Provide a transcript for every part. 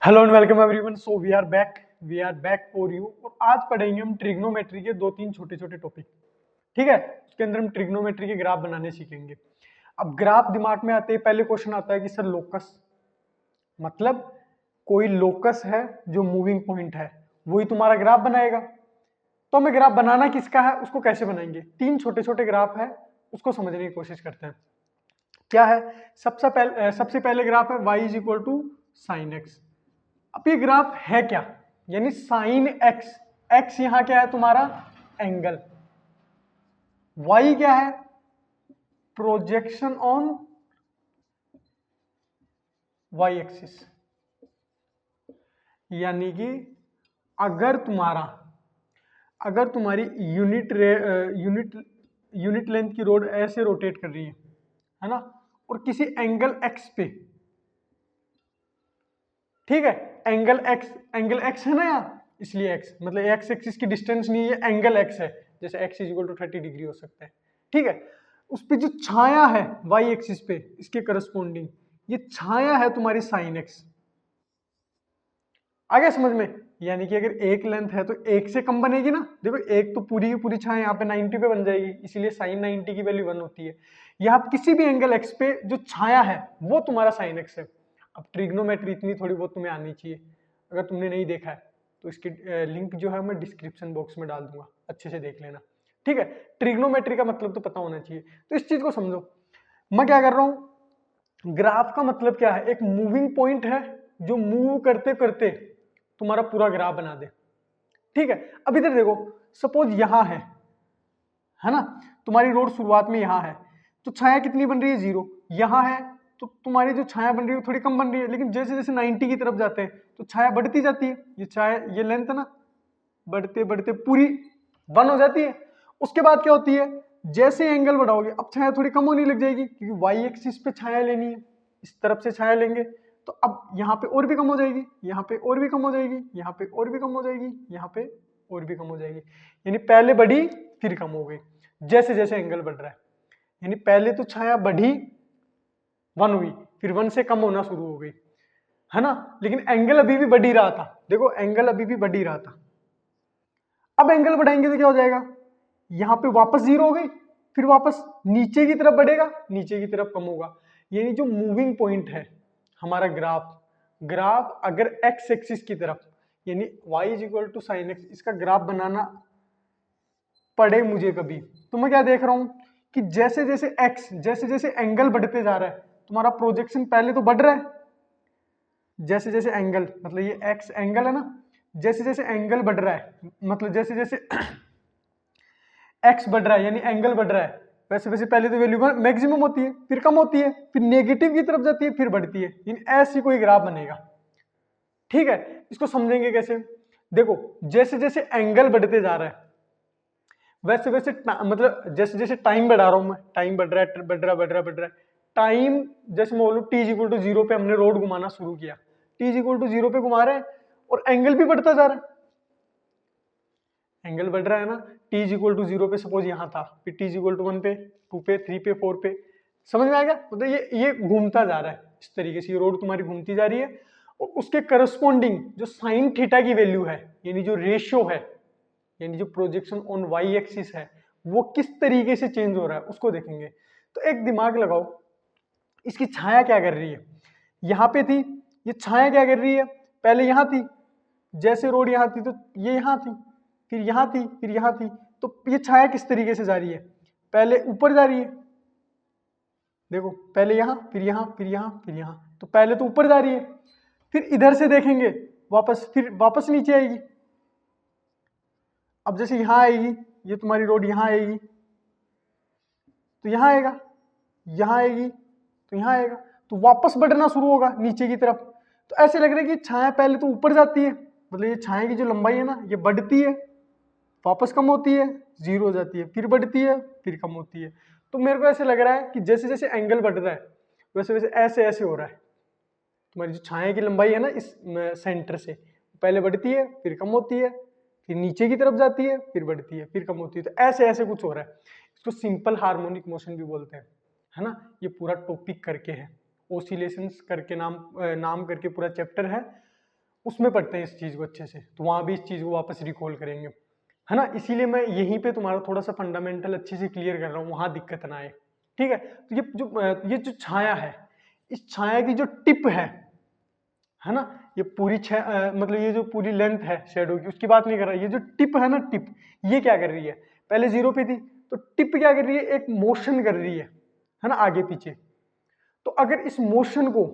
Hello and welcome everyone. So we are back for you. और आज पढ़ेंगे हम ट्रिग्नोमेट्री के दो तीन छोटे छोटे टॉपिक। ठीक है, उसके अंदर हम ट्रिग्नोमेट्री के ग्राफ बनाने सीखेंगे। अब ग्राफ दिमाग में आते ही पहले क्वेश्चन आता है कि सर लोकस मतलब कोई लोकस है जो मूविंग पॉइंट है, वही तुम्हारा ग्राफ बनाएगा। तो हमें ग्राफ बनाना किसका है, उसको कैसे बनाएंगे? तीन छोटे छोटे ग्राफ है, उसको समझने की कोशिश करते हैं। क्या है? सबसे पहले ग्राफ है y is equal to sine x. अब ये ग्राफ है क्या? यानी साइन एक्स। एक्स यहां क्या है तुम्हारा? एंगल। वाई क्या है? Projection on Y axis. यानी कि अगर तुम्हारी यूनिट लेंथ की रोड ऐसे रोटेट कर रही है ना, और किसी एंगल एक्स पे, ठीक है, एंगल एक्स है ना यहाँ, इसलिए एक्स मतलब एक्स एक्सिस की डिस्टेंस नहीं है, एंगल एक्स है। जैसे x is equal to 30 degree हो सकता है। ठीक है, उस पे जो छाया है वाई एक्सिस पे, इसके करस्पॉन्डिंग ये छाया है तुम्हारी साइन एक्स। आ गया समझ में? यानी कि अगर एक लेंथ है तो एक से कम बनेगी ना। देखो एक तो पूरी की पूरी छाया यहाँ पे 90 पे बन जाएगी, इसीलिए साइन 90 की वैल्यू 1 होती है। यहाँ किसी भी एंगल एक्स पे जो छाया है वो तुम्हारा साइन एक्स है। अब ट्रिग्नोमेट्री इतनी थोड़ी बहुत तुम्हें आनी चाहिए। अगर तुमने नहीं देखा है तो इसकी लिंक जो है मैं डिस्क्रिप्शन बॉक्स में डाल दूंगा, अच्छे से देख लेना। ठीक है, ट्रिग्नोमेट्री का मतलब तो पता होना चाहिए। तो इस चीज को समझो। मैं क्या कर रहा हूं, ग्राफ का मतलब क्या है? एक मूविंग पॉइंट है जो मूव करते करते तुम्हारा पूरा ग्राफ बना दे। ठीक है, अब इधर देखो, सपोज यहां है ना, तुम्हारी रोड शुरुआत में यहां है, तो छाया कितनी बन रही है? 0। यहां है तो तुम्हारी जो छाया बन रही है थोड़ी कम बन रही है, लेकिन जैसे जैसे 90 की तरफ जाते हैं तो छाया बढ़ती जाती है। ये छाया, ये लेंथ है ना, बढ़ते बढ़ते पूरी 1 हो जाती है। उसके बाद क्या होती है? जैसे एंगल बढ़ाओगे अब छाया थोड़ी कम होने लग जाएगी, क्योंकि वाई एक्सिस पे छाया लेनी है, इस तरफ से छाया लेंगे तो अब यहाँ पे और भी कम हो जाएगी, यहाँ पे और भी कम हो जाएगी, यहाँ पे और भी कम हो जाएगी, यहाँ पे और भी कम हो जाएगी। यानी पहले बढ़ी फिर कम हो गई जैसे जैसे एंगल बढ़ रहा है। यानी पहले तो छाया बढ़ी 1 हुई, फिर 1 से कम होना शुरू हो गई, है ना, लेकिन एंगल अभी भी बढ़ ही रहा था। देखो एंगल अभी भी बढ़ ही रहा था। अब एंगल बढ़ाएंगे तो क्या हो जाएगा? यहां पे वापस 0 हो गई, फिर वापस नीचे की तरफ बढ़ेगा, नीचे की तरफ कम होगा। यानी जो मूविंग पॉइंट है हमारा ग्राफ अगर एक्स एक्सिस की तरफ, यानी y is equal to sine x, इसका ग्राफ बनाना पड़े मुझे कभी, तो मैं क्या देख रहा हूं कि जैसे जैसे एंगल बढ़ते जा रहा है, तुम्हारा प्रोजेक्शन पहले तो बढ़ रहा है। जैसे जैसे एंगल मतलब ये एक्स एंगल है ना, जैसे जैसे एंगल बढ़ रहा है, मतलब जैसे जैसे एक्स बढ़ रहा है यानी एंगल बढ़ रहा है, वैसे वैसे पहले तो वैल्यू मैक्सिमम होती है, फिर कम होती है, फिर नेगेटिव की तरफ जाती है, फिर बढ़ती है। यानी ऐसी कोई ग्राफ बनेगा। ठीक है, इसको समझेंगे कैसे? देखो जैसे जैसे एंगल बढ़ते जा रहा है, वैसे वैसे मतलब जैसे जैसे टाइम बढ़ा रहा हूं मैं, टाइम बढ़ रहा है, बढ़ रहा है, बढ़ रहा है, बढ़ रहा है। टाइम जैसे मैं बोलूं टी इक्वल टू 0 पे हमने रोड घुमाना शुरू किया, टी इक्वल टू 0 पे घुमा रहे हैं और एंगल भी बढ़ता जा रहा है। एंगल बढ़ रहा है ना, टी इज इक्वल टू 0 पे सपोज यहां था, फिर टी इज इक्वल टू 1 पे, 2 पे, 3 पे, 4 पे। समझ में आएगा? मतलब ये घूमता जा रहा है इस तरीके से, ये रोड तुम्हारी घूमती जा रही है और उसके करस्पॉन्डिंग जो साइन थीटा की वैल्यू है, यानी जो रेशियो है, यानी जो प्रोजेक्शन ऑन वाई एक्सिस है, वो किस तरीके से चेंज हो रहा है उसको देखेंगे। तो एक दिमाग लगाओ, इसकी छाया क्या कर रही है? यहां पे थी, ये छाया क्या कर रही है? पहले यहां थी, जैसे रोड यहां थी तो ये यहां थी, फिर यहां थी, फिर यहां थी। तो ये छाया किस तरीके से जा रही है? पहले ऊपर जा रही है, देखो पहले यहां, फिर यहां, फिर यहां, फिर यहां। तो पहले तो ऊपर जा रही है, फिर इधर से देखेंगे वापस, फिर वापस नीचे आएगी। अब जैसे यहां आएगी, ये तुम्हारी रोड यहां आएगी तो यहां आएगा, यहां आएगी तो यहां आएगा, तो वापस बढ़ना शुरू होगा नीचे की तरफ। तो ऐसे लग रहा है कि छाया पहले तो ऊपर जाती है, मतलब ये छाया की जो लंबाई है ना, ये बढ़ती है, वापस कम होती है, 0 हो जाती है, फिर बढ़ती है, फिर कम होती है। तो मेरे को ऐसे लग रहा है कि जैसे जैसे एंगल बढ़ रहा है वैसे वैसे ऐसे ऐसे हो रहा है। तुम्हारी जो छाया की लंबाई है ना इस सेंटर से, पहले बढ़ती है, फिर कम होती है, फिर नीचे की तरफ जाती है, फिर बढ़ती है, फिर कम होती है। तो ऐसे ऐसे कुछ हो रहा है। इसको सिंपल हार्मोनिक मोशन भी बोलते हैं, है ना। ये पूरा टॉपिक करके है, ओसिलेशंस करके नाम करके पूरा चैप्टर है। उसमें पढ़ते हैं इस चीज़ को अच्छे से, तो वहाँ भी इस चीज़ को वापस रिकॉल करेंगे, है ना। इसीलिए मैं यहीं पे तुम्हारा थोड़ा सा फंडामेंटल अच्छे से क्लियर कर रहा हूँ, वहाँ दिक्कत ना आए, ठीक है। तो ये जो छाया है, इस छाया की जो टिप है ना, ये पूरी मतलब ये जो पूरी लेंथ है शेडो की उसकी बात नहीं कर रहा, ये जो टिप है ना, टिप ये क्या कर रही है, पहले 0 पे थी तो टिप क्या कर रही है, एक मोशन कर रही है ना, आगे पीछे। तो अगर इस मोशन को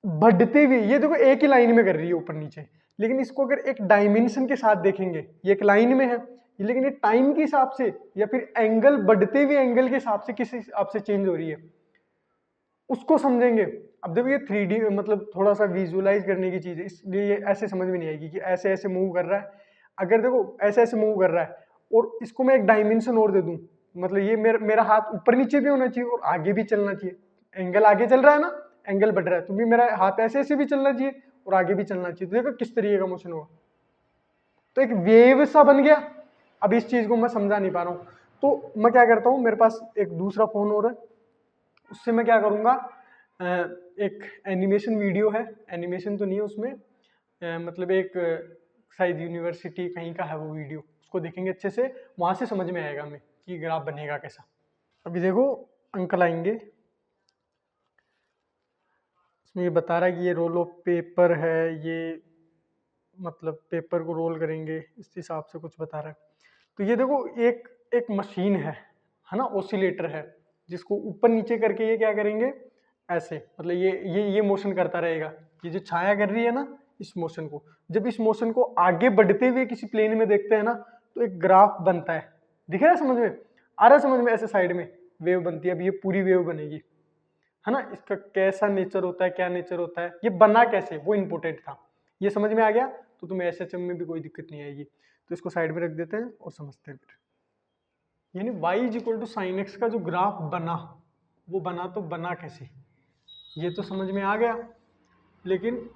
बढ़ते हुए, ये देखो एक ही लाइन में कर रही है ऊपर नीचे, लेकिन इसको अगर एक डायमेंशन के साथ देखेंगे, ये एक लाइन में है, लेकिन ये टाइम के हिसाब से या फिर एंगल बढ़ते हुए एंगल के हिसाब से किस हिसाब से चेंज हो रही है उसको समझेंगे। अब देखो ये 3D मतलब थोड़ा सा विजुअलाइज करने की चीज है, इसलिए ये ऐसे समझ में नहीं आएगी कि ऐसे ऐसे मूव कर रहा है। अगर देखो ऐसे ऐसे मूव कर रहा है और इसको मैं एक डायमेंशन और दे दूं, मतलब ये मेरा हाथ ऊपर नीचे भी होना चाहिए और आगे भी चलना चाहिए, एंगल आगे चल रहा है ना, एंगल बढ़ रहा है, तो भी मेरा हाथ ऐसे ऐसे भी चलना चाहिए और आगे भी चलना चाहिए। तो देखो किस तरीके का मोशन होगा, तो एक वेव सा बन गया। अब इस चीज को मैं समझा नहीं पा रहा हूँ, तो मैं क्या करता हूँ, मेरे पास एक दूसरा फोन और है, उससे मैं क्या करूँगा, एक एनिमेशन वीडियो है, एनिमेशन तो नहीं है उसमें, मतलब एक शायद यूनिवर्सिटी कहीं का है वो वीडियो, उसको देखेंगे अच्छे से, वहाँ से समझ में आएगा हमें कि ग्राफ बनेगा कैसा। अभी देखो अंकल आएंगे, इसमें ये बता रहा है कि ये रोल ऑफ पेपर है, ये मतलब पेपर को रोल करेंगे इस हिसाब से कुछ बता रहा है। तो ये देखो एक एक मशीन है ना, ऑसिलेटर है, जिसको ऊपर नीचे करके ये क्या करेंगे, ऐसे मतलब ये मोशन करता रहेगा। ये जो छाया कर रही है ना इस मोशन को, जब इस मोशन को आगे बढ़ते हुए किसी प्लेन में देखते हैं ना, तो एक ग्राफ बनता है, दिख रहा है, समझ में आ रहा है, समझ में, ऐसे साइड में वेव बनती है। अब ये पूरी वेव बनेगी, है ना, इसका कैसा नेचर होता है, क्या नेचर होता है, ये बना कैसे, वो इंपॉर्टेंट था। ये समझ में आ गया तो तुम्हें एसएचएम में भी कोई दिक्कत नहीं आएगी। तो इसको साइड में रख देते हैं और समझते हैं फिर। यानी y is equal to sine x का जो ग्राफ बना, वो बना तो बना कैसे, ये तो समझ में आ गया, लेकिन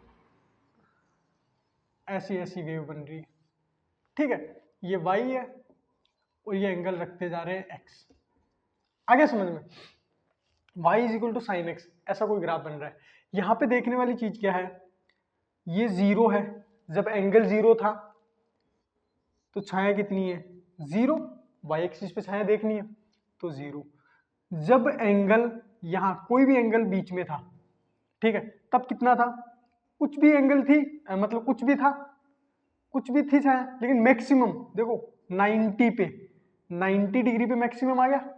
ऐसी ऐसी वेव बन रही है, ठीक है। ये y है और ये एंगल रखते जा रहे हैं x, आगे समझ में, y is equal to sine x, ऐसा कोई ग्राफ बन रहा है। यहाँ पे देखने वाली चीज क्या है, ये 0 है, जब एंगल 0 था तो छाया कितनी है 0, वाई एक्सिस पे छाया देखनी है तो 0। जब एंगल यहाँ कोई भी एंगल बीच में था, ठीक है, तब कितना था, कुछ भी एंगल थी, मतलब कुछ भी थी छाया, लेकिन मैक्सिमम देखो 90 पे, 90 डिग्री पे मैक्सिमम आ गया,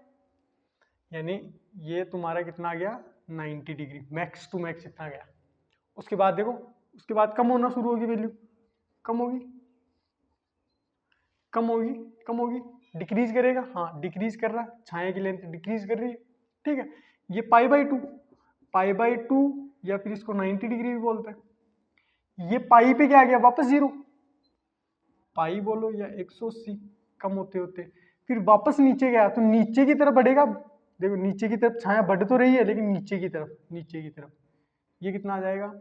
यानी ये तुम्हारा कितना आ गया 90 डिग्री, मैक्स टू मैक्स इतना गया। उसके बाद देखो, उसके बाद कम होना शुरू होगी, वैल्यू कम होगी, कम होगी, कम होगी, डिक्रीज करेगा, हाँ डिक्रीज कर रहा है, छाया की लेंथ डिक्रीज कर रही है, ठीक है। ये पाई बाई टू या फिर इसको 90 डिग्री भी बोलते हैं। ये पाई पे क्या आ गया वापस 0, पाई बोलो या 180, कम होते होते फिर वापस नीचे गया, तो नीचे की तरफ बढ़ेगा। देखो नीचे की तरफ छाया बढ़ तो रही है, लेकिन नीचे की तरफ ये कितना आ जाएगा,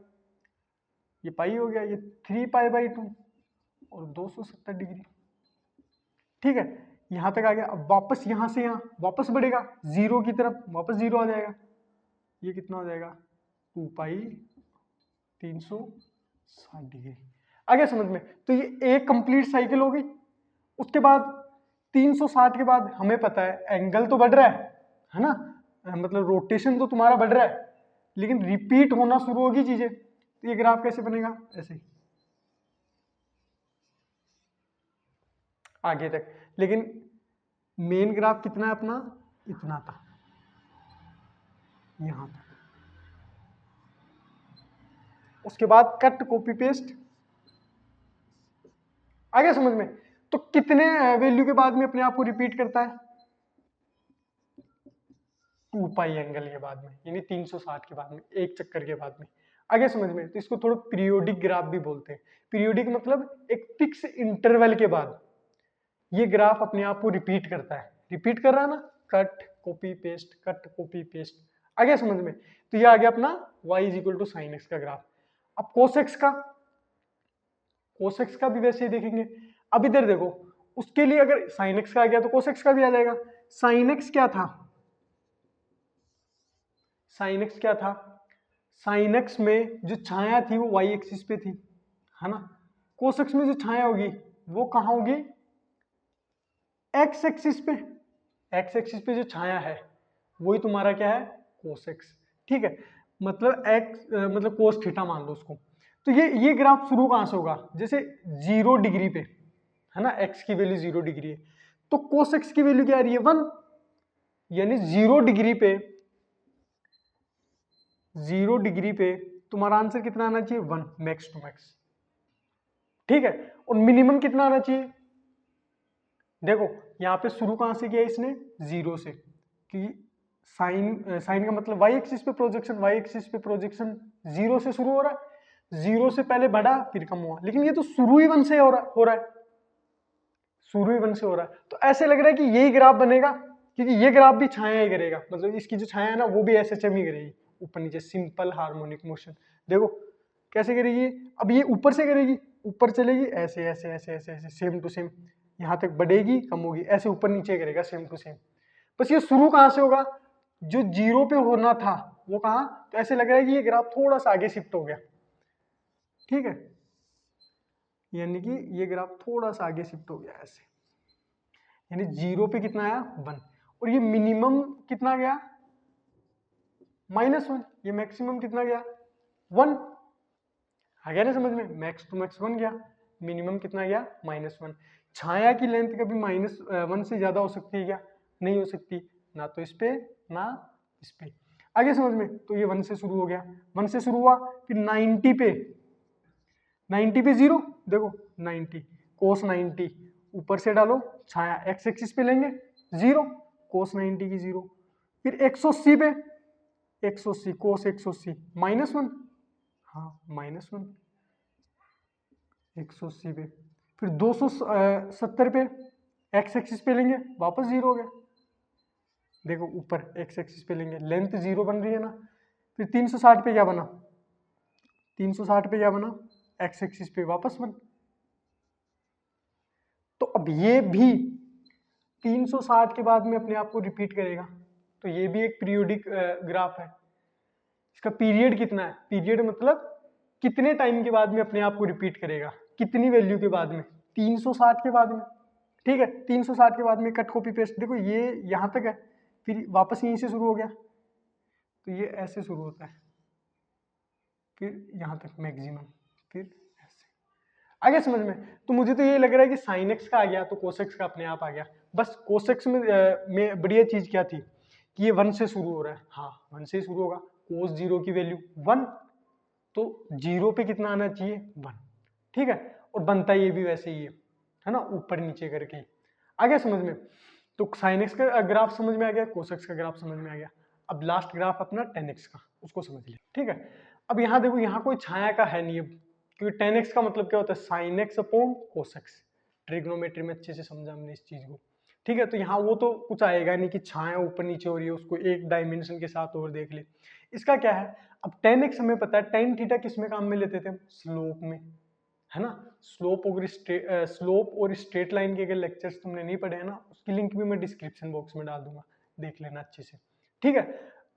ये पाई हो गया, ये 3 पाई बाई 2 और 270 डिग्री, ठीक है। यहां तक आ गया। अब वापस यहां से यहां वापस बढ़ेगा 0 की तरफ, वापस 0 आ जाएगा, ये कितना हो जाएगा 2 पाई 360 डिग्री, आ गया समझ में। तो ये एक कंप्लीट साइकिल हो गई। उसके बाद 360 के बाद हमें पता है एंगल तो बढ़ रहा है ना, मतलब रोटेशन तो तुम्हारा बढ़ रहा है, लेकिन रिपीट होना शुरू होगी चीजें। तो ये ग्राफ कैसे बनेगा, ऐसे आगे तक, लेकिन मेन ग्राफ कितना है अपना, इतना था, यहां तक। उसके बाद कट कॉपी पेस्ट, आ गया समझ में। तो कितने वैल्यू के बाद में अपने आप को रिपीट करता है, 2 पाई एंगल के बाद में, यानी 360 के बाद में, एक चक्कर के बाद में, आ गया समझ में। तो इसको थोड़ा पीरियोडिक ग्राफ भी बोलते हैं। पीरियोडिक मतलब एक फिक्स इंटरवल के बाद ये ग्राफ अपने आप को रिपीट करता है, रिपीट कर रहा है ना, cut copy paste, cut copy paste, आ गया समझ में। तो ये आ गया अपना y is equal to sine x का ग्राफ। अब cos x का भी वैसे ही देखेंगे। अब इधर देखो, उसके लिए अगर साइन x का आ गया तो cos x का भी आ जाएगा। साइन x क्या था, साइन एक्स में जो छाया थी वो वाई एक्सिस पे थी, है ना। कोस एक्स में जो छाया होगी वो कहाँ होगी, एक्स एक्सिस पे। एक्स एक्सिस पे जो छाया है वही तुम्हारा क्या है, कोस एक्स, ठीक है। मतलब एक्स मतलब कोस थीटा मान लो उसको। तो ये ग्राफ शुरू कहाँ से होगा, जैसे 0 डिग्री पे, है ना, एक्स की वैल्यू 0 डिग्री है, तो कोस एक्स की वैल्यू क्या आ रही है 1, यानी 0 डिग्री पे, 0 डिग्री पे तुम्हारा आंसर कितना आना चाहिए 1, मैक्स टू मैक्स, ठीक है। और मिनिमम कितना आना चाहिए, देखो यहाँ पे शुरू कहां से किया इसने, 0 से, कि साइन का मतलब वाई एक्सिस पे प्रोजेक्शन, वाई एक्सिस पे प्रोजेक्शन 0 से शुरू हो रहा है, 0 से पहले बढ़ा फिर कम हुआ, लेकिन ये तो शुरू ही 1 से हो रहा है, शुरू ही 1 से हो रहा है। तो ऐसे लग रहा है कि यही ग्राफ बनेगा, क्योंकि ये ग्राफ भी छाया ही करेगा, मतलब इसकी जो छाया है ना वो भी एसएचएम ही करेगी, ऊपर नीचे सिंपल हार्मोनिक मोशन। देखो कैसे करेगी, अब ये ऊपर से करेगी, ऊपर चलेगी ऐसे ऐसे ऐसे ऐसे ऐसे सेम टू सेम, यहाँ तक बढ़ेगी कम होगी, ऐसे ऊपर नीचे करेगा सेम टू सेम। बस ये शुरू कहाँ से होगा, जो 0 पे होना था वो कहाँ, तो ऐसे लग रहा है कि ये ग्राफ थोड़ा सा आगे शिफ्ट हो गया, ठीक है, यानी कि ये ग्राफ थोड़ा सा आगे शिफ्ट हो गया ऐसे, यानी 0 पे कितना आया 1, और ये मिनिमम कितना गया -1, ये मैक्सिमम कितना गया 1, आ गया ना समझ में, मैक्स टू मैक्स 1 गया, मिनिमम कितना गया -1। छाया की लेंथ कभी -1 से ज्यादा हो सकती है क्या, नहीं हो सकती, ना तो इस पे ना इस पे, आगे समझ में। तो ये 1 से शुरू हो गया, 1 से शुरू हुआ, फिर 90 पे, 90 पे 0, देखो 90 कोस 90, ऊपर से डालो छाया एक्स एक्सिस पे लेंगे 0, कोस 90 की 0, फिर 180 पे, 180 कोस 180 -1, हाँ -1, 180 पे, फिर 270 पे एक्स एक्सिस पे लेंगे वापस 0 हो गया, देखो ऊपर एक्स एक्सिस पे लेंगे लेंथ 0 बन रही है ना, फिर 360 पे क्या बना, 360 पे क्या बना, एक्स एक्सिस पे वापस 1। तो अब ये भी 360 के बाद में अपने आप को रिपीट करेगा, तो ये भी एक पीरियोडिक ग्राफ है। इसका पीरियड कितना है, पीरियड मतलब कितने टाइम के बाद में अपने आप को रिपीट करेगा, कितनी वैल्यू के बाद में, 360 के बाद में, ठीक है। 360 के बाद में कट कॉपी पेस्ट, देखो ये यहाँ तक है, फिर वापस यहीं से शुरू हो गया, तो ये ऐसे शुरू होता है, फिर यहाँ तक मैक्सिमम, फिर ऐसे, आगे समझ में। तो मुझे तो ये लग रहा है कि साइन एक्स का आ गया तो कोसेक्स का अपने आप आ गया, बस कोसेक्स में बढ़िया चीज क्या थी कि ये 1 से शुरू हो रहा है, हाँ 1 से ही शुरू होगा, कोस 0 की वैल्यू 1, तो 0 पे कितना आना चाहिए 1, ठीक है, और बनता ये भी वैसे ही है ना, ऊपर नीचे करके, आगे समझ में। तो साइन एक्स का ग्राफ समझ में आ गया, कोसेक्स का ग्राफ समझ में आ गया, अब लास्ट ग्राफ अपना tan x का, उसको समझ लिया, ठीक है। अब यहाँ देखो यहाँ कोई छाया का है नहीं, अब क्योंकि tan x का मतलब क्या होता है sin x upon cos x, trigonometry में अच्छे से समझा हमने इस चीज को, ठीक है। तो यहाँ वो तो कुछ आएगा नहीं कि छाया ऊपर नीचे हो रही है, उसको एक डायमेंशन के साथ और देख ले। इसका क्या है, अब tan x हमें पता है, tan थीटा किस में काम में लेते थे, स्लोप में, है ना। स्लोप और स्ट्रेट लाइन के अगर लेक्चर्स तुमने नहीं पढ़े हैं ना, उसकी लिंक भी मैं डिस्क्रिप्शन बॉक्स में डाल दूंगा, देख लेना अच्छे से, ठीक है।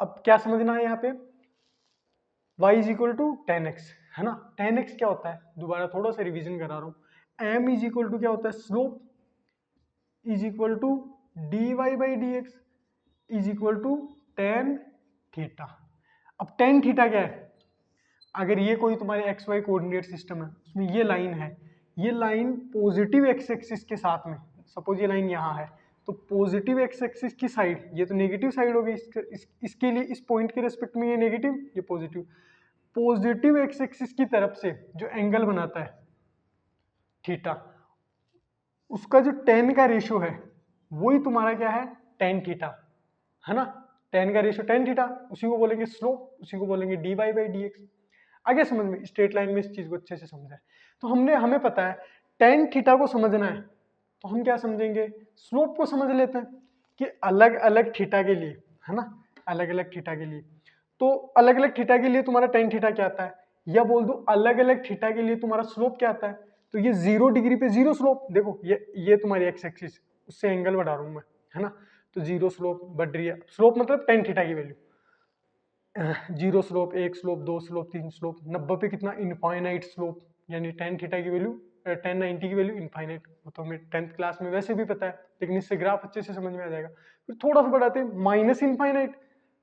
अब क्या समझना है यहाँ पे, y is equal to tan x, है ना। टेन एक्स क्या होता है, दोबारा थोड़ा सा रिवीजन करा रहा हूँ, m इज इक्वल टू क्या होता है, slope is equal to d y by d x is equal to tan theta. अब टेन थीटा क्या है, अगर ये कोई तुम्हारे एक्स वाई कोऑर्डिनेट सिस्टम है, उसमें ये लाइन है, ये लाइन पॉजिटिव एक्स एक्सिस के साथ में, सपोज ये लाइन यहाँ है, तो पॉजिटिव एक्स एक्सिस की साइड, ये तो नेगेटिव साइड होगी, इसके लिए इस पॉइंट के रेस्पेक्ट में ये नेगेटिव, ये पॉजिटिव, पॉजिटिव एक्स एक्सिस की तरफ से जो एंगल बनाता है थीटा, उसका जो टेन का रेशियो है वही तुम्हारा क्या है, टेन थीटा, है ना। टेन का रेशियो टेन थीटा, उसी को बोलेंगे स्लोप, उसी को बोलेंगे d y by d x. आगे समझ में, स्ट्रेट लाइन में इस चीज को अच्छे से समझा है। तो हमें पता है टेन थीटा को समझना है, तो हम क्या समझेंगे, स्लोप को समझ लेते हैं कि अलग अलग थीटा के लिए, है ना, अलग अलग थीटा के लिए। तो अलग अलग थीटा के लिए तुम्हारा टेन थीटा क्या आता है, या बोल दो अलग अलग थीटा के लिए तुम्हारा स्लोप क्या आता है, तो ये 0 डिग्री पे 0 स्लोप, देखो ये तुम्हारी एक्स एक्सिस, उससे एंगल बढ़ा रहा हूं मैं, है ना, तो 0 स्लोप बढ़ रही है, स्लोप मतलब टेन थीटा की वैल्यू, जीरो स्लोप, एक स्लोप, दो स्लोप, तीन स्लोप, 90 पे कितना इनफाइनाइट स्लोप, यानी टेन थीटा की वैल्यू, 1090 की वैल्यू इनफाइनाइट। वो तो हमें 10th क्लास में वैसे भी पता है, लेकिन इससे ग्राफ अच्छे से समझ में आ जाएगा। फिर थोड़ा सा बढ़ाते हैं माइनस इनफाइनाइट,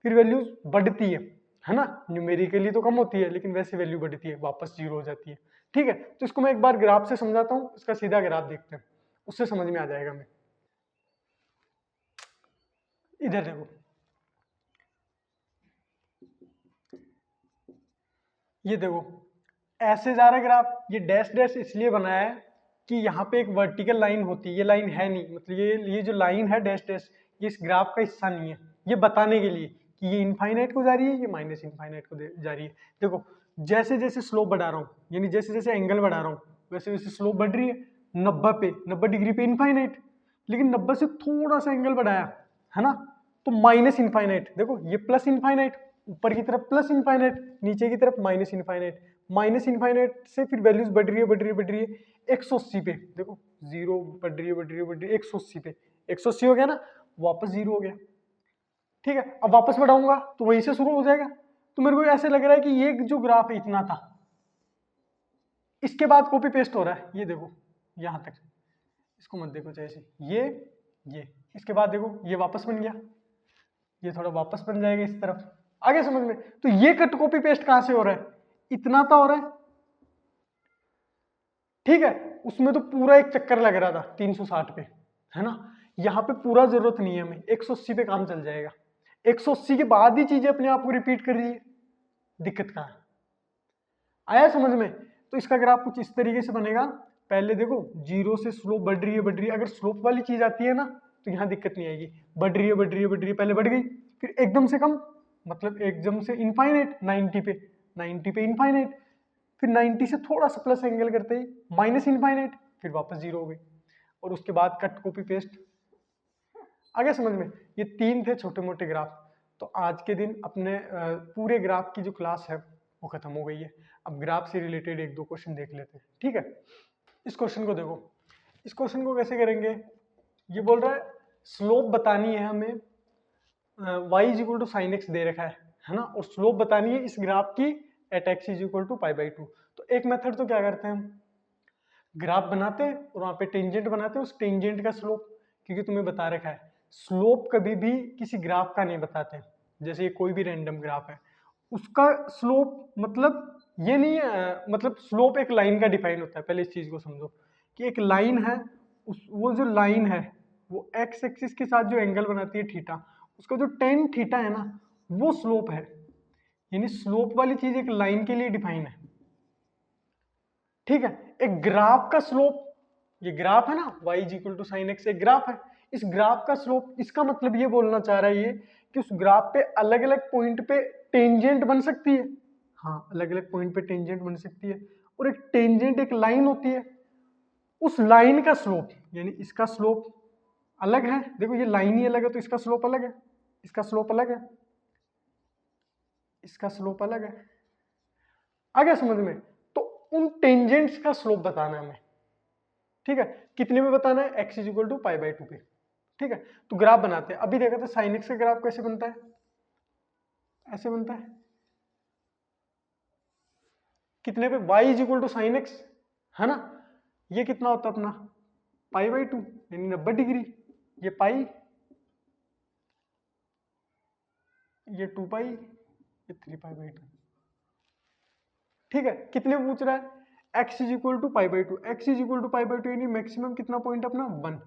फिर वैल्यूज बढ़ती है ना, न्यूमेरिकली तो कम होती है लेकिन वैसे वैल्यू बढ़ती है, वापस जीरो हो जाती है। ठीक है, तो इसको मैं एक बार ग्राफ से समझाता हूँ, इसका सीधा ग्राफ देखते हैं, उससे समझ में आ जाएगा हमें। इधर देखो, ये देखो ऐसे जा रहा है ग्राफ, ये डैश डैश इसलिए बनाया है कि यहाँ पे एक वर्टिकल लाइन होती है, ये लाइन है नहीं, मतलब ये जो लाइन है डैश डैश, ये इस ग्राफ का हिस्सा नहीं है, ये बताने के लिए कि ये इनफाइनाइट को जा रही है, ये माइनस इनफाइनाइट को जा रही है। देखो जैसे जैसे स्लोप बढ़ा रहा हूँ, यानी जैसे जैसे एंगल बढ़ा रहा हूँ, वैसे वैसे स्लोप बढ़ रही है। 90 डिग्री पे इनफाइनाइट, लेकिन 90 से थोड़ा सा एंगल बढ़ाया है ना, तो माइनस इनफाइनाइट। देखो ये प्लस इनफाइनाइट, ऊपर की तरफ प्लस इनफाइनाइट, नीचे की तरफ माइनस इनफाइनाइट। माइनस इनफाइनाइट से फिर वैल्यूज बढ़ रही है बढ़ रही है बढ़ रही है 180 पे, देखो जीरो बढ़ रही है बढ़ रही है बढ़ रही है 180 पे, 180 हो गया ना, वापस जीरो हो गया। ठीक है, अब वापस बढ़ाऊंगा तो वहीं से शुरू हो जाएगा। तो मेरे को ऐसे लग रहा है कि ये जो ग्राफ इतना था, इसके बाद कॉपी पेस्ट हो रहा है, ये देखो यहां तक, इसको मत देखो जैसे ये, इसके बाद देखो ये वापस बन गया, ये थोड़ा वापस बन जाएगा इस तरफ, आगे समझ में। तो ये कट कॉपी पेस्ट कहां से हो रहा है, इतना तो हो रहा है। ठीक है, उसमें तो पूरा एक चक्कर लग रहा था 360 पे, है ना, यहाँ पे पूरा जरूरत नहीं है हमें, 180 पे काम चल जाएगा। 180 के बाद ही चीजें अपने आप को रिपीट कर रही है, दिक्कत कहाँ है, आया समझ में। तो इसका ग्राफ कुछ इस तरीके से बनेगा। पहले देखो जीरो से स्लोप बढ़ रही है बढ़ रही है, अगर स्लोप वाली चीज आती है ना तो यहाँ दिक्कत नहीं आएगी, बढ़ रही है बढ़ रही है बढ़ रही है, पहले बढ़ गई, फिर एकदम से कम, मतलब एकदम से इनफाइनाइट 90 पे, 90 पे इनफाइनाइट, फिर 90 से थोड़ा सा प्लस एंगल करते ही माइनस इनफाइनाइट, फिर वापस जीरो हो गई, और उसके बाद कट कॉपी पेस्ट। आ गया समझ में। ये तीन थे छोटे मोटे ग्राफ। तो आज के दिन अपने पूरे ग्राफ की जो क्लास है वो खत्म हो गई है। अब ग्राफ से रिलेटेड एक दो क्वेश्चन देख लेते हैं, ठीक है। इस क्वेश्चन को देखो, इस क्वेश्चन को कैसे करेंगे, ये बोल रहा है स्लोप बतानी है हमें, y is equal to sine x दे रखा है ना, और स्लोप बतानी है इस ग्राफ की at x is equal to π/2। तो एक मेथड तो क्या करते हैं हम, ग्राफ बनाते हैं और वहां पे टेंजेंट बनाते हैं, उस टेंजेंट का स्लोप, क्योंकि तुम्हें बता रखा है स्लोप कभी भी किसी ग्राफ का नहीं बताते। जैसे ये कोई भी रैंडम ग्राफ है, उसका स्लोप मतलब ये नहीं है, मतलब स्लोप एक लाइन का डिफाइन होता है, पहले इस चीज को समझो कि एक लाइन है, उस वो जो लाइन है वो एक्स एक्सिस के साथ जो एंगल बनाती है थीटा, उसका जो टेन थीटा है ना, वो स्लोप है। यानी स्लोप वाली चीज एक लाइन के लिए डिफाइन है, ठीक है। एक ग्राफ का स्लोप, ये ग्राफ है ना y is equal to sine x, एक ग्राफ है, इस ग्राफ का स्लोप, इसका मतलब ये बोलना चाह रहा है ये कि उस ग्राफ पे अलग अलग पॉइंट पे टेंजेंट बन सकती है, हाँ अलग अलग पॉइंट पे टेंजेंट बन सकती है, और एक टेंजेंट एक लाइन होती है, उस लाइन का स्लोप, यानी इसका स्लोप अलग है, देखो ये लाइन ही अलग है तो इसका स्लोप अलग है, इसका स्लोप अलग है, इसका स्लोप अलग है। आ गया समझ में। तो उन टेंजेंट्स का स्लोप बताना है हमें, ठीक है। कितने में बताना है, x इज इक्वल टू π/2 पे, ठीक है। तो ग्राफ बनाते हैं, अभी देखा था साइन एक्स का ग्राफ कैसे बनता है, ऐसे बनता है, कितने पे, y is equal to sine x, है ना, ये कितना होता है अपना π/2, यानी 90 डिग्री, ये पाई, ये 2 पाई, ये 3π/2, ठीक है। कितने पूछ रहा है, x is equal to π/2, x is equal to π/2 यानी मैक्सिमम कितना पॉइंट अपना 1।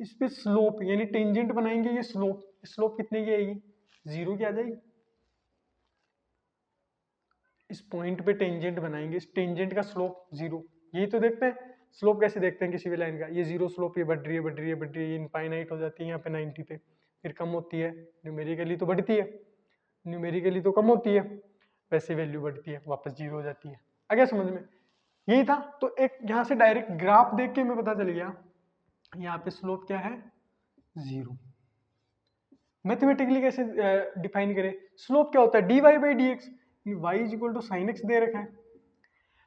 इस पे स्लोप यानी टेंजेंट बनाएंगे, ये स्लोप, स्लोप कितने की आएगी, 0 की आ जाएगी। इस पॉइंट पे टेंजेंट बनाएंगे, इस टेंजेंट का स्लोप 0, यही तो देखते हैं स्लोप कैसे देखते हैं किसी भी लाइन का, ये 0 स्लोप, ये बढ़ रही है बढ़ रही है बढ़ रही है, ये इनफाइनाइट हो जाती है यहाँ पे 90 पे, फिर कम होती है, न्यूमेरिकली तो बढ़ती है, न्यूमेरिकली तो कम होती है, वैसे वैल्यू बढ़ती है, वापस 0 हो जाती है। आ गया समझ में, यही था। तो एक यहाँ से डायरेक्ट ग्राफ देख के हमें पता चल गया यहाँ पे स्लोप क्या है, 0। मैथमेटिकली कैसे डिफाइन करें, स्लोप क्या होता है, dy/dx, y is equal to sine x दे रखा है,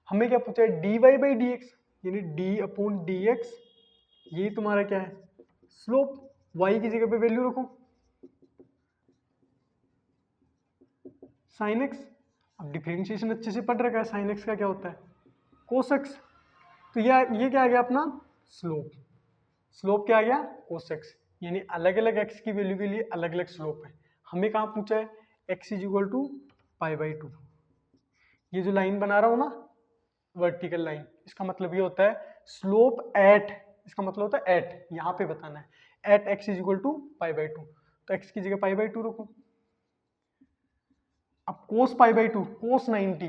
हमें क्या पूछा है dy/dx, यानी d/dx, ये तुम्हारा क्या है स्लोप, y की जगह पे वैल्यू रखो, साइन एक्स। अब डिफरेंशिएशन अच्छे से पढ़ रखा है, साइन एक्स का क्या होता है कोस एक्स। तो ये क्या आ गया अपना स्लोप। स्लोप क्या आ गया कोस एक्स, यानी अलग अलग एक्स की वैल्यू के लिए अलग अलग स्लोप है। हमें कहाँ पूछा है एक्स इज इक्वल टू π/2। ये जो लाइन बना रहा हूँ ना वर्टिकल लाइन, इसका मतलब ये होता है स्लोप एट, इसका मतलब होता है एट, यहाँ पे बताना है at x is equal to π/2। तो एक्स की जगह π/2 रखो। अब कोस π/2 कोस 90,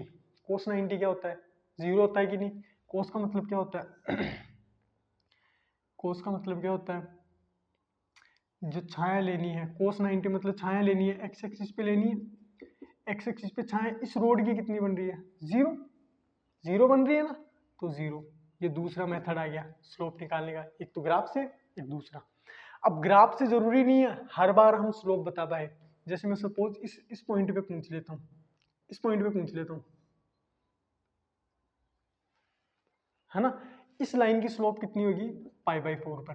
कोस 90 क्या होता है जीरो होता है कि नहीं। कोस का मतलब क्या होता है कोस का मतलब क्या होता है जो छाया लेनी है, कोस 90 मतलब छाया लेनी है, एक्स एक्सिस पे लेनी है। एक्स एक्सिस पे छाया इस रोड की कितनी बन रही है जीरो, जीरो बन रही है ना, तो जीरो। ये दूसरा मेथड आ गया स्लोप निकालने का, एक तो ग्राफ से एक दूसरा। अब ग्राफ से जरूरी नहीं है हर बार हम स्लोप बता पाए। जैसे मैं सपोज इस पॉइंट पे पूछ लेता हूँ, इस पॉइंट पे पूछ लेता हूँ, है ना, इस लाइन की स्लोप कितनी होगी π/4 पर।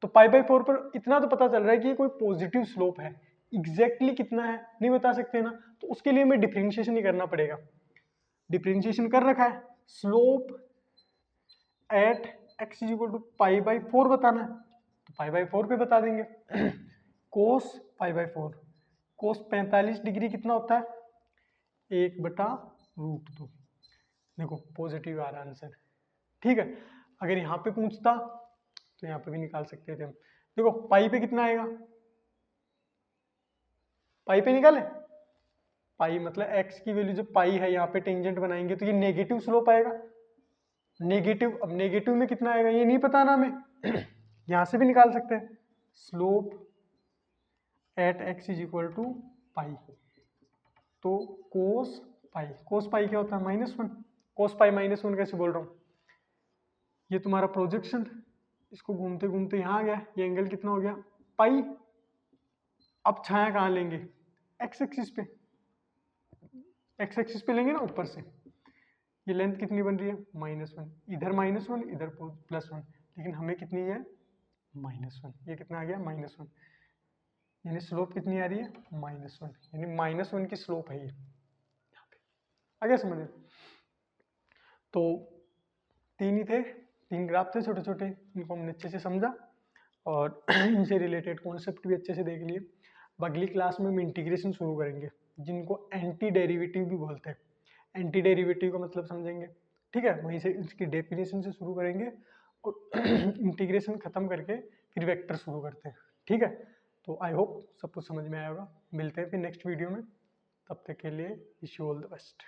तो π/4 पर इतना तो पता चल रहा है कि ये कोई पॉजिटिव स्लोप है, एग्जैक्टली कितना है नहीं बता सकते ना, तो उसके लिए हमें डिफरेंशिएशन ही करना पड़ेगा। डिफरेंशिएशन कर रखा है, slope at x is equal to π/4 बताना है, तो π/4 पे बता देंगे कोस π/4, कोस 45 डिग्री कितना होता है 1/√2। देखो पॉजिटिव आ रहा आंसर, ठीक है। अगर यहाँ पे पूछता तो यहाँ पे भी निकाल सकते थे हम। देखो पाई पे कितना आएगा, पाई पे निकाले, पाई मतलब एक्स की वैल्यू जब पाई है यहाँ पे टेंजेंट बनाएंगे तो ये नेगेटिव स्लोप आएगा। नेगेटिव, अब नेगेटिव में कितना आएगा ये नहीं पता ना हमें यहाँ से भी निकाल सकते हैं slope at x is equal to pi. तो कोस पाई, कोस पाई क्या होता है -1, कोस पाई -1 कैसे बोल रहा हूँ, ये तुम्हारा प्रोजेक्शन, इसको घूमते घूमते यहाँ आ गया, ये एंगल कितना हो गया पाई। अब छाया कहाँ लेंगे एक्स एक्सिस पे, एक्स एक्सिस पे लेंगे ना ऊपर से। ये लेंथ कितनी बन रही है -1, इधर -1 इधर +1, लेकिन हमें कितनी है -1, ये कितना आ गया -1, यानी स्लोप कितनी आ रही है -1, यानी -1 की स्लोप है ये यहाँ पे। आ गया समझ में। तो तीन ही थे, तीन ग्राफ थे छोटे छोटे, इनको हमने अच्छे से समझा और इनसे रिलेटेड कॉन्सेप्ट भी अच्छे से देख लिए। अब अगली क्लास में हम इंटीग्रेशन शुरू करेंगे जिनको एंटी डेरिवेटिव भी बोलते हैं। एंटी डेरिवेटिव का मतलब समझेंगे, ठीक है, वहीं से इसकी डेफिनेशन से शुरू करेंगे और इंटीग्रेशन खत्म करके फिर वेक्टर शुरू करते हैं, ठीक है। तो आई होप सब कुछ समझ में आया होगा, मिलते हैं फिर नेक्स्ट वीडियो में, तब तक के लिए wish you all the best.